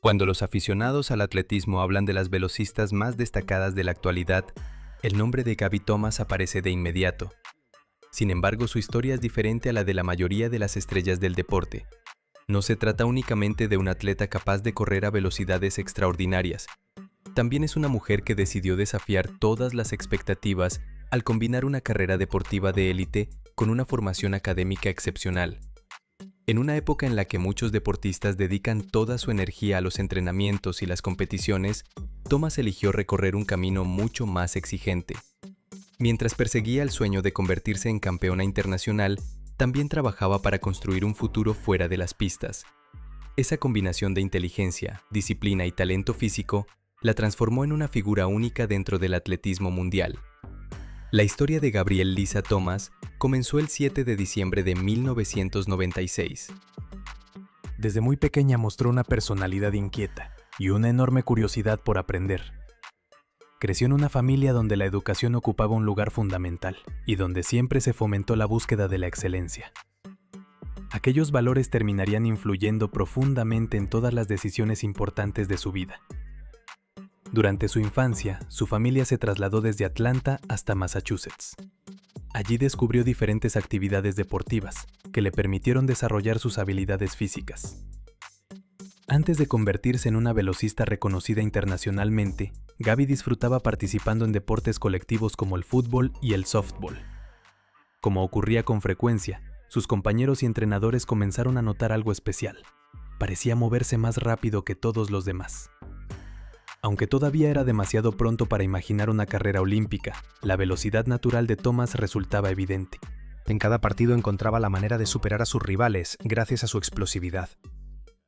Cuando los aficionados al atletismo hablan de las velocistas más destacadas de la actualidad, el nombre de Gabby Thomas aparece de inmediato. Sin embargo, su historia es diferente a la de la mayoría de las estrellas del deporte. No se trata únicamente de una atleta capaz de correr a velocidades extraordinarias. También es una mujer que decidió desafiar todas las expectativas al combinar una carrera deportiva de élite con una formación académica excepcional. En una época en la que muchos deportistas dedican toda su energía a los entrenamientos y las competiciones, Thomas eligió recorrer un camino mucho más exigente. Mientras perseguía el sueño de convertirse en campeona internacional, también trabajaba para construir un futuro fuera de las pistas. Esa combinación de inteligencia, disciplina y talento físico la transformó en una figura única dentro del atletismo mundial. La historia de Gabrielle Lisa Thomas comenzó el 7 de diciembre de 1996. Desde muy pequeña mostró una personalidad inquieta y una enorme curiosidad por aprender. Creció en una familia donde la educación ocupaba un lugar fundamental y donde siempre se fomentó la búsqueda de la excelencia. Aquellos valores terminarían influyendo profundamente en todas las decisiones importantes de su vida. Durante su infancia, su familia se trasladó desde Atlanta hasta Massachusetts. Allí descubrió diferentes actividades deportivas que le permitieron desarrollar sus habilidades físicas. Antes de convertirse en una velocista reconocida internacionalmente, Gabby disfrutaba participando en deportes colectivos como el fútbol y el softball. Como ocurría con frecuencia, sus compañeros y entrenadores comenzaron a notar algo especial. Parecía moverse más rápido que todos los demás. Aunque todavía era demasiado pronto para imaginar una carrera olímpica, la velocidad natural de Thomas resultaba evidente. En cada partido encontraba la manera de superar a sus rivales gracias a su explosividad.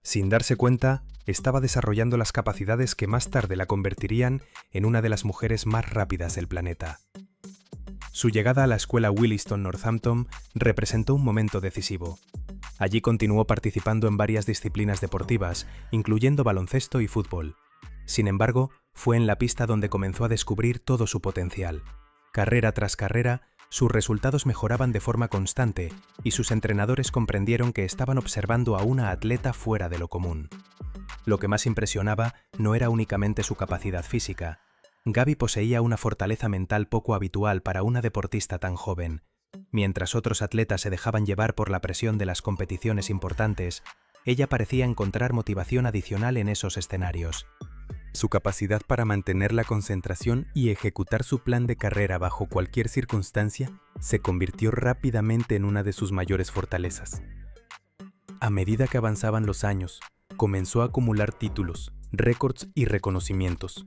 Sin darse cuenta, estaba desarrollando las capacidades que más tarde la convertirían en una de las mujeres más rápidas del planeta. Su llegada a la escuela Williston Northampton representó un momento decisivo. Allí continuó participando en varias disciplinas deportivas, incluyendo baloncesto y fútbol. Sin embargo, fue en la pista donde comenzó a descubrir todo su potencial. Carrera tras carrera, sus resultados mejoraban de forma constante y sus entrenadores comprendieron que estaban observando a una atleta fuera de lo común. Lo que más impresionaba no era únicamente su capacidad física. Gabby poseía una fortaleza mental poco habitual para una deportista tan joven. Mientras otros atletas se dejaban llevar por la presión de las competiciones importantes, ella parecía encontrar motivación adicional en esos escenarios. Su capacidad para mantener la concentración y ejecutar su plan de carrera bajo cualquier circunstancia se convirtió rápidamente en una de sus mayores fortalezas. A medida que avanzaban los años, comenzó a acumular títulos, récords y reconocimientos.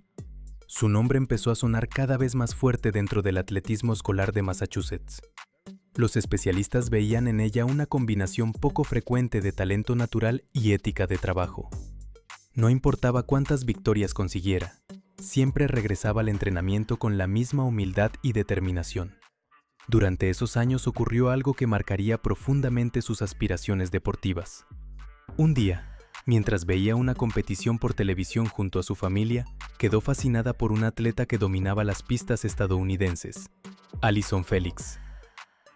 Su nombre empezó a sonar cada vez más fuerte dentro del atletismo escolar de Massachusetts. Los especialistas veían en ella una combinación poco frecuente de talento natural y ética de trabajo. No importaba cuántas victorias consiguiera, siempre regresaba al entrenamiento con la misma humildad y determinación. Durante esos años ocurrió algo que marcaría profundamente sus aspiraciones deportivas. Un día, mientras veía una competición por televisión junto a su familia, quedó fascinada por una atleta que dominaba las pistas estadounidenses, Allyson Felix.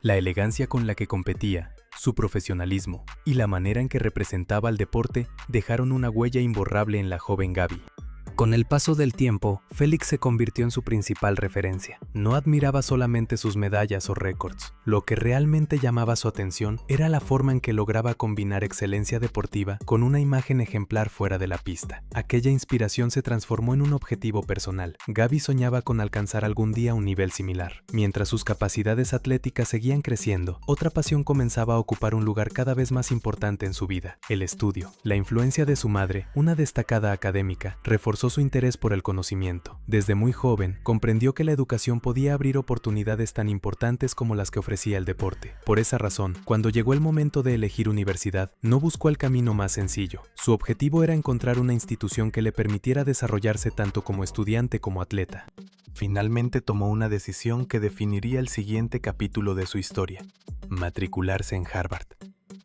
La elegancia con la que competía, su profesionalismo y la manera en que representaba al deporte dejaron una huella imborrable en la joven Gabby. Con el paso del tiempo, Félix se convirtió en su principal referencia. No admiraba solamente sus medallas o récords. Lo que realmente llamaba su atención era la forma en que lograba combinar excelencia deportiva con una imagen ejemplar fuera de la pista. Aquella inspiración se transformó en un objetivo personal. Gabby soñaba con alcanzar algún día un nivel similar. Mientras sus capacidades atléticas seguían creciendo, otra pasión comenzaba a ocupar un lugar cada vez más importante en su vida: el estudio. La influencia de su madre, una destacada académica, reforzó su interés por el conocimiento. Desde muy joven, comprendió que la educación podía abrir oportunidades tan importantes como las que ofrecía el deporte. Por esa razón, cuando llegó el momento de elegir universidad, no buscó el camino más sencillo. Su objetivo era encontrar una institución que le permitiera desarrollarse tanto como estudiante como atleta. Finalmente tomó una decisión que definiría el siguiente capítulo de su historia: matricularse en Harvard.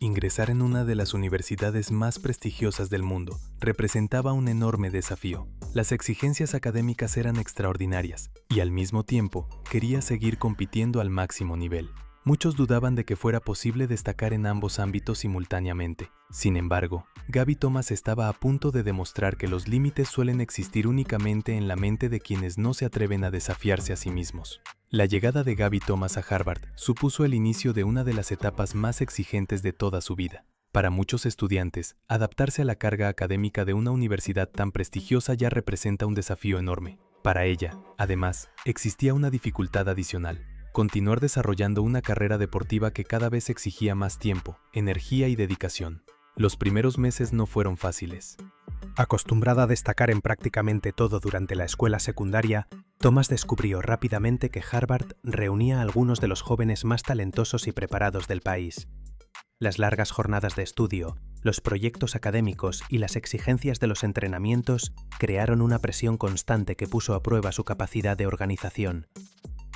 Ingresar en una de las universidades más prestigiosas del mundo representaba un enorme desafío. Las exigencias académicas eran extraordinarias y al mismo tiempo quería seguir compitiendo al máximo nivel. Muchos dudaban de que fuera posible destacar en ambos ámbitos simultáneamente. Sin embargo, Gaby Thomas estaba a punto de demostrar que los límites suelen existir únicamente en la mente de quienes no se atreven a desafiarse a sí mismos. La llegada de Gaby Thomas a Harvard supuso el inicio de una de las etapas más exigentes de toda su vida. Para muchos estudiantes, adaptarse a la carga académica de una universidad tan prestigiosa ya representa un desafío enorme. Para ella, además, existía una dificultad adicional: continuar desarrollando una carrera deportiva que cada vez exigía más tiempo, energía y dedicación. Los primeros meses no fueron fáciles. Acostumbrada a destacar en prácticamente todo durante la escuela secundaria, Thomas descubrió rápidamente que Harvard reunía a algunos de los jóvenes más talentosos y preparados del país. Las largas jornadas de estudio, los proyectos académicos y las exigencias de los entrenamientos crearon una presión constante que puso a prueba su capacidad de organización.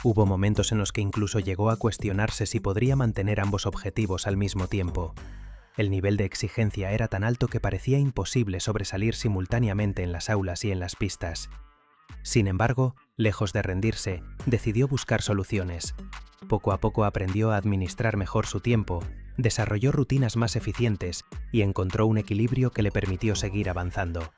Hubo momentos en los que incluso llegó a cuestionarse si podría mantener ambos objetivos al mismo tiempo. El nivel de exigencia era tan alto que parecía imposible sobresalir simultáneamente en las aulas y en las pistas. Sin embargo, lejos de rendirse, decidió buscar soluciones. Poco a poco aprendió a administrar mejor su tiempo, desarrolló rutinas más eficientes y encontró un equilibrio que le permitió seguir avanzando.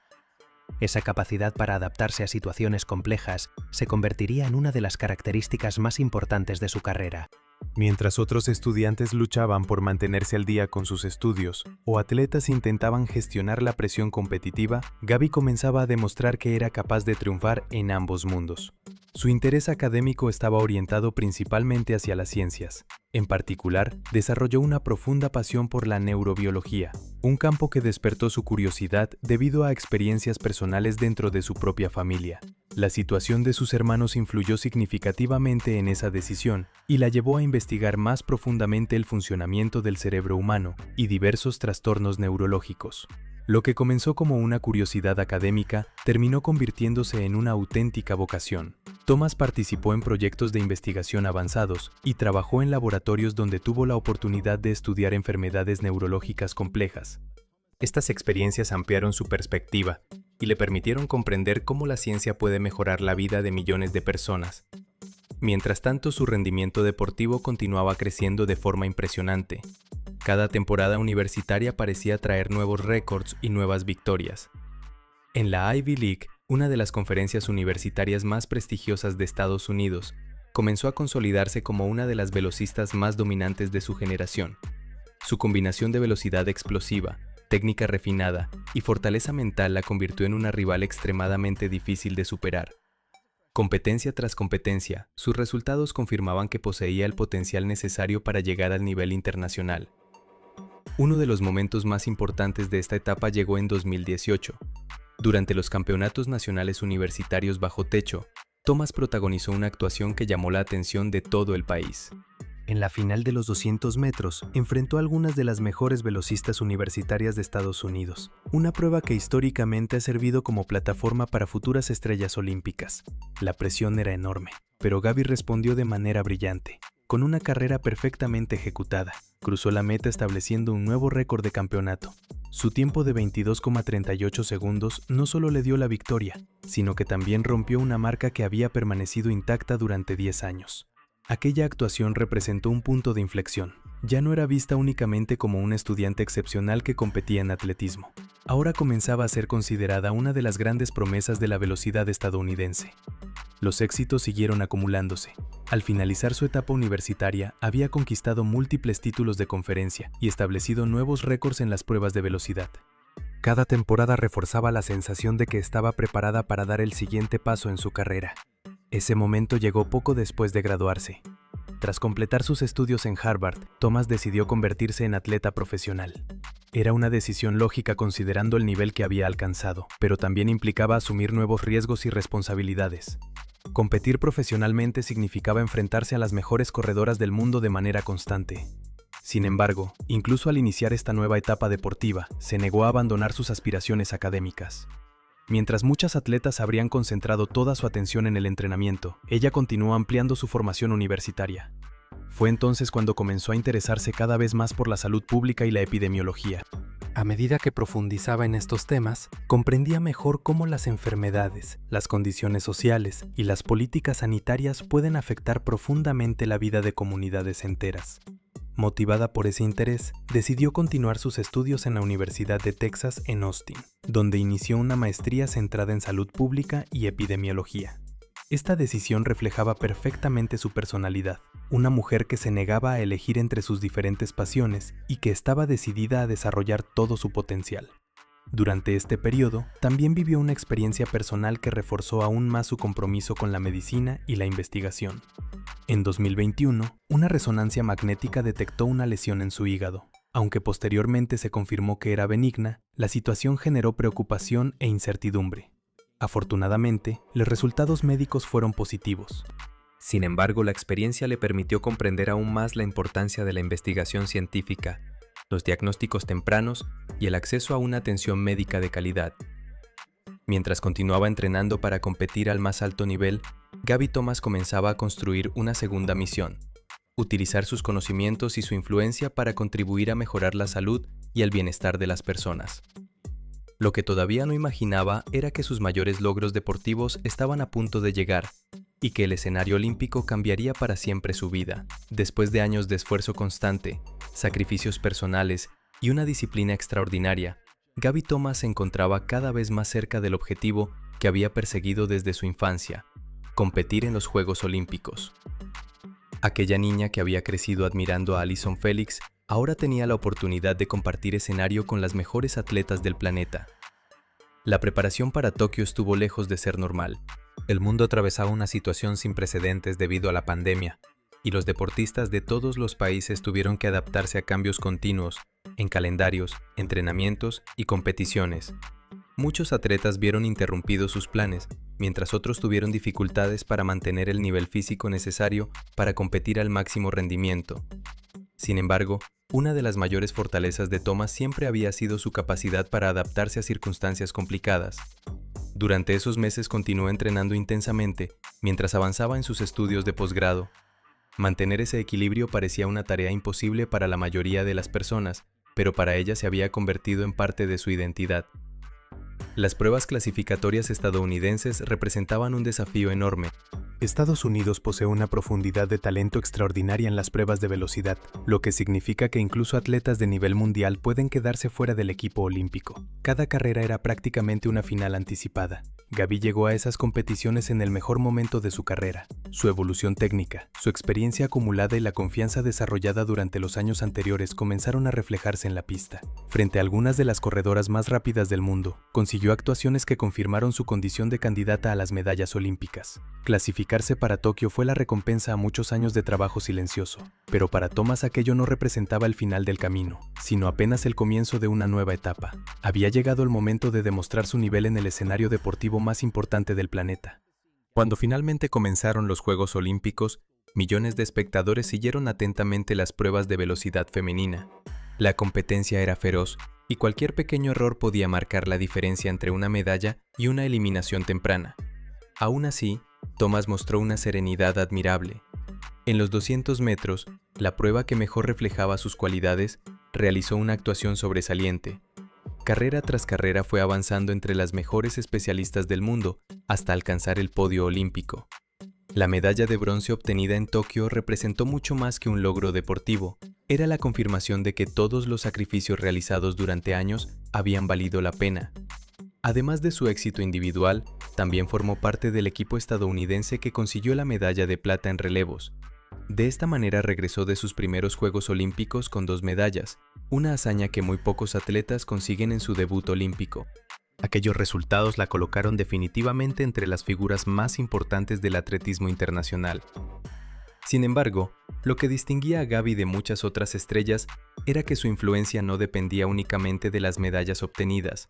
Esa capacidad para adaptarse a situaciones complejas se convertiría en una de las características más importantes de su carrera. Mientras otros estudiantes luchaban por mantenerse al día con sus estudios o atletas intentaban gestionar la presión competitiva, Gaby comenzaba a demostrar que era capaz de triunfar en ambos mundos. Su interés académico estaba orientado principalmente hacia las ciencias. En particular, desarrolló una profunda pasión por la neurobiología, un campo que despertó su curiosidad debido a experiencias personales dentro de su propia familia. La situación de sus hermanos influyó significativamente en esa decisión y la llevó a investigar más profundamente el funcionamiento del cerebro humano y diversos trastornos neurológicos. Lo que comenzó como una curiosidad académica terminó convirtiéndose en una auténtica vocación. Thomas participó en proyectos de investigación avanzados y trabajó en laboratorios donde tuvo la oportunidad de estudiar enfermedades neurológicas complejas. Estas experiencias ampliaron su perspectiva y le permitieron comprender cómo la ciencia puede mejorar la vida de millones de personas. Mientras tanto, su rendimiento deportivo continuaba creciendo de forma impresionante. Cada temporada universitaria parecía traer nuevos récords y nuevas victorias. En la Ivy League, una de las conferencias universitarias más prestigiosas de Estados Unidos, comenzó a consolidarse como una de las velocistas más dominantes de su generación. Su combinación de velocidad explosiva, técnica refinada y fortaleza mental la convirtió en una rival extremadamente difícil de superar. Competencia tras competencia, sus resultados confirmaban que poseía el potencial necesario para llegar al nivel internacional. Uno de los momentos más importantes de esta etapa llegó en 2018. Durante los campeonatos nacionales universitarios bajo techo, Thomas protagonizó una actuación que llamó la atención de todo el país. En la final de los 200 metros, enfrentó a algunas de las mejores velocistas universitarias de Estados Unidos, una prueba que históricamente ha servido como plataforma para futuras estrellas olímpicas. La presión era enorme, pero Gaby respondió de manera brillante. Con una carrera perfectamente ejecutada, cruzó la meta estableciendo un nuevo récord de campeonato. Su tiempo de 22,38 segundos no solo le dio la victoria, sino que también rompió una marca que había permanecido intacta durante 10 años. Aquella actuación representó un punto de inflexión. Ya no era vista únicamente como una estudiante excepcional que competía en atletismo. Ahora comenzaba a ser considerada una de las grandes promesas de la velocidad estadounidense. Los éxitos siguieron acumulándose. Al finalizar su etapa universitaria, había conquistado múltiples títulos de conferencia y establecido nuevos récords en las pruebas de velocidad. Cada temporada reforzaba la sensación de que estaba preparada para dar el siguiente paso en su carrera. Ese momento llegó poco después de graduarse. Tras completar sus estudios en Harvard, Thomas decidió convertirse en atleta profesional. Era una decisión lógica considerando el nivel que había alcanzado, pero también implicaba asumir nuevos riesgos y responsabilidades. Competir profesionalmente significaba enfrentarse a las mejores corredoras del mundo de manera constante. Sin embargo, incluso al iniciar esta nueva etapa deportiva, se negó a abandonar sus aspiraciones académicas. Mientras muchas atletas habrían concentrado toda su atención en el entrenamiento, ella continuó ampliando su formación universitaria. Fue entonces cuando comenzó a interesarse cada vez más por la salud pública y la epidemiología. A medida que profundizaba en estos temas, comprendía mejor cómo las enfermedades, las condiciones sociales y las políticas sanitarias pueden afectar profundamente la vida de comunidades enteras. Motivada por ese interés, decidió continuar sus estudios en la Universidad de Texas en Austin, donde inició una maestría centrada en salud pública y epidemiología. Esta decisión reflejaba perfectamente su personalidad, una mujer que se negaba a elegir entre sus diferentes pasiones y que estaba decidida a desarrollar todo su potencial. Durante este periodo, también vivió una experiencia personal que reforzó aún más su compromiso con la medicina y la investigación. En 2021, una resonancia magnética detectó una lesión en su hígado. Aunque posteriormente se confirmó que era benigna, la situación generó preocupación e incertidumbre. Afortunadamente, los resultados médicos fueron positivos. Sin embargo, la experiencia le permitió comprender aún más la importancia de la investigación científica, los diagnósticos tempranos y el acceso a una atención médica de calidad. Mientras continuaba entrenando para competir al más alto nivel, Gaby Thomas comenzaba a construir una segunda misión: utilizar sus conocimientos y su influencia para contribuir a mejorar la salud y el bienestar de las personas. Lo que todavía no imaginaba era que sus mayores logros deportivos estaban a punto de llegar y que el escenario olímpico cambiaría para siempre su vida. Después de años de esfuerzo constante, sacrificios personales y una disciplina extraordinaria, Gaby Thomas se encontraba cada vez más cerca del objetivo que había perseguido desde su infancia: competir en los Juegos Olímpicos. Aquella niña que había crecido admirando a Allyson Felix ahora tenía la oportunidad de compartir escenario con las mejores atletas del planeta. La preparación para Tokio estuvo lejos de ser normal. El mundo atravesaba una situación sin precedentes debido a la pandemia, y los deportistas de todos los países tuvieron que adaptarse a cambios continuos en calendarios, entrenamientos y competiciones. Muchos atletas vieron interrumpidos sus planes, mientras otros tuvieron dificultades para mantener el nivel físico necesario para competir al máximo rendimiento. Sin embargo, una de las mayores fortalezas de Thomas siempre había sido su capacidad para adaptarse a circunstancias complicadas. Durante esos meses continuó entrenando intensamente mientras avanzaba en sus estudios de posgrado. Mantener ese equilibrio parecía una tarea imposible para la mayoría de las personas, pero para ella se había convertido en parte de su identidad. Las pruebas clasificatorias estadounidenses representaban un desafío enorme. Estados Unidos posee una profundidad de talento extraordinaria en las pruebas de velocidad, lo que significa que incluso atletas de nivel mundial pueden quedarse fuera del equipo olímpico. Cada carrera era prácticamente una final anticipada. Gaby llegó a esas competiciones en el mejor momento de su carrera. Su evolución técnica, su experiencia acumulada y la confianza desarrollada durante los años anteriores comenzaron a reflejarse en la pista. Frente a algunas de las corredoras más rápidas del mundo, consiguió actuaciones que confirmaron su condición de candidata a las medallas olímpicas. Clasificarse para Tokio fue la recompensa a muchos años de trabajo silencioso, pero para Thomas aquello no representaba el final del camino, sino apenas el comienzo de una nueva etapa. Había llegado el momento de demostrar su nivel en el escenario deportivo más importante del planeta. Cuando finalmente comenzaron los Juegos Olímpicos, millones de espectadores siguieron atentamente las pruebas de velocidad femenina. La competencia era feroz y cualquier pequeño error podía marcar la diferencia entre una medalla y una eliminación temprana. Aún así, Thomas mostró una serenidad admirable. En los 200 metros, la prueba que mejor reflejaba sus cualidades, realizó una actuación sobresaliente. Carrera tras carrera fue avanzando entre las mejores especialistas del mundo hasta alcanzar el podio olímpico. La medalla de bronce obtenida en Tokio representó mucho más que un logro deportivo. Era la confirmación de que todos los sacrificios realizados durante años habían valido la pena. Además de su éxito individual, también formó parte del equipo estadounidense que consiguió la medalla de plata en relevos. De esta manera regresó de sus primeros Juegos Olímpicos con 2 medallas, una hazaña que muy pocos atletas consiguen en su debut olímpico. Aquellos resultados la colocaron definitivamente entre las figuras más importantes del atletismo internacional. Sin embargo, lo que distinguía a Gaby de muchas otras estrellas era que su influencia no dependía únicamente de las medallas obtenidas.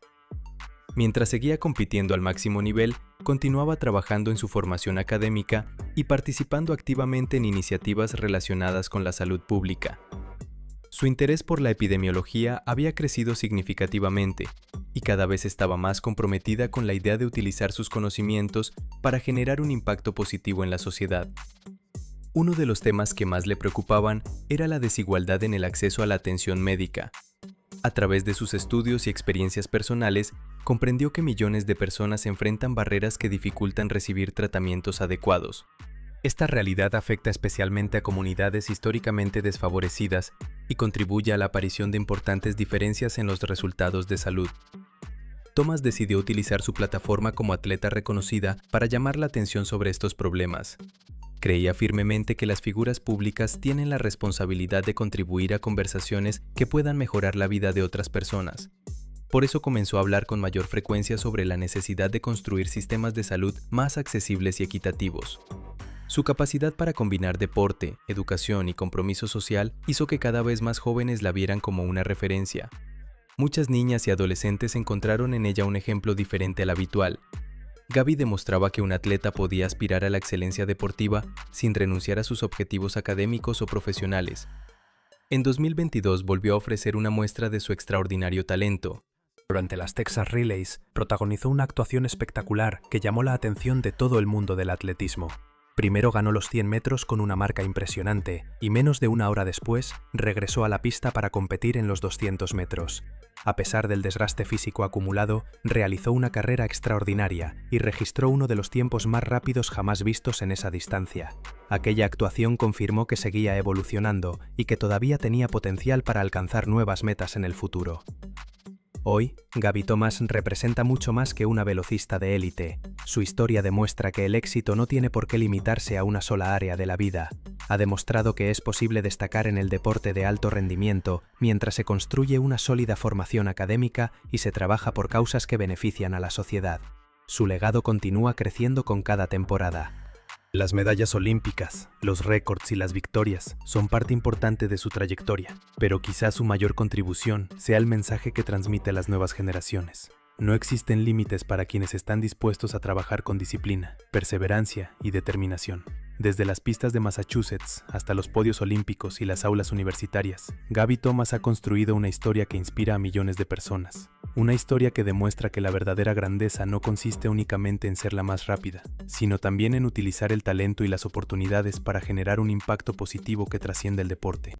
Mientras seguía compitiendo al máximo nivel, continuaba trabajando en su formación académica y participando activamente en iniciativas relacionadas con la salud pública. Su interés por la epidemiología había crecido significativamente y cada vez estaba más comprometida con la idea de utilizar sus conocimientos para generar un impacto positivo en la sociedad. Uno de los temas que más le preocupaban era la desigualdad en el acceso a la atención médica. A través de sus estudios y experiencias personales, comprendió que millones de personas enfrentan barreras que dificultan recibir tratamientos adecuados. Esta realidad afecta especialmente a comunidades históricamente desfavorecidas y contribuye a la aparición de importantes diferencias en los resultados de salud. Thomas decidió utilizar su plataforma como atleta reconocida para llamar la atención sobre estos problemas. Creía firmemente que las figuras públicas tienen la responsabilidad de contribuir a conversaciones que puedan mejorar la vida de otras personas. Por eso comenzó a hablar con mayor frecuencia sobre la necesidad de construir sistemas de salud más accesibles y equitativos. Su capacidad para combinar deporte, educación y compromiso social hizo que cada vez más jóvenes la vieran como una referencia. Muchas niñas y adolescentes encontraron en ella un ejemplo diferente al habitual. Gaby demostraba que un atleta podía aspirar a la excelencia deportiva sin renunciar a sus objetivos académicos o profesionales. En 2022 volvió a ofrecer una muestra de su extraordinario talento. Durante las Texas Relays, protagonizó una actuación espectacular que llamó la atención de todo el mundo del atletismo. Primero ganó los 100 metros con una marca impresionante y menos de una hora después regresó a la pista para competir en los 200 metros. A pesar del desgaste físico acumulado, realizó una carrera extraordinaria y registró uno de los tiempos más rápidos jamás vistos en esa distancia. Aquella actuación confirmó que seguía evolucionando y que todavía tenía potencial para alcanzar nuevas metas en el futuro. Hoy, Gaby Thomas representa mucho más que una velocista de élite. Su historia demuestra que el éxito no tiene por qué limitarse a una sola área de la vida. Ha demostrado que es posible destacar en el deporte de alto rendimiento mientras se construye una sólida formación académica y se trabaja por causas que benefician a la sociedad. Su legado continúa creciendo con cada temporada. Las medallas olímpicas, los récords y las victorias son parte importante de su trayectoria, pero quizás su mayor contribución sea el mensaje que transmite a las nuevas generaciones. No existen límites para quienes están dispuestos a trabajar con disciplina, perseverancia y determinación. Desde las pistas de Massachusetts hasta los podios olímpicos y las aulas universitarias, Gaby Thomas ha construido una historia que inspira a millones de personas. Una historia que demuestra que la verdadera grandeza no consiste únicamente en ser la más rápida, sino también en utilizar el talento y las oportunidades para generar un impacto positivo que trasciende el deporte.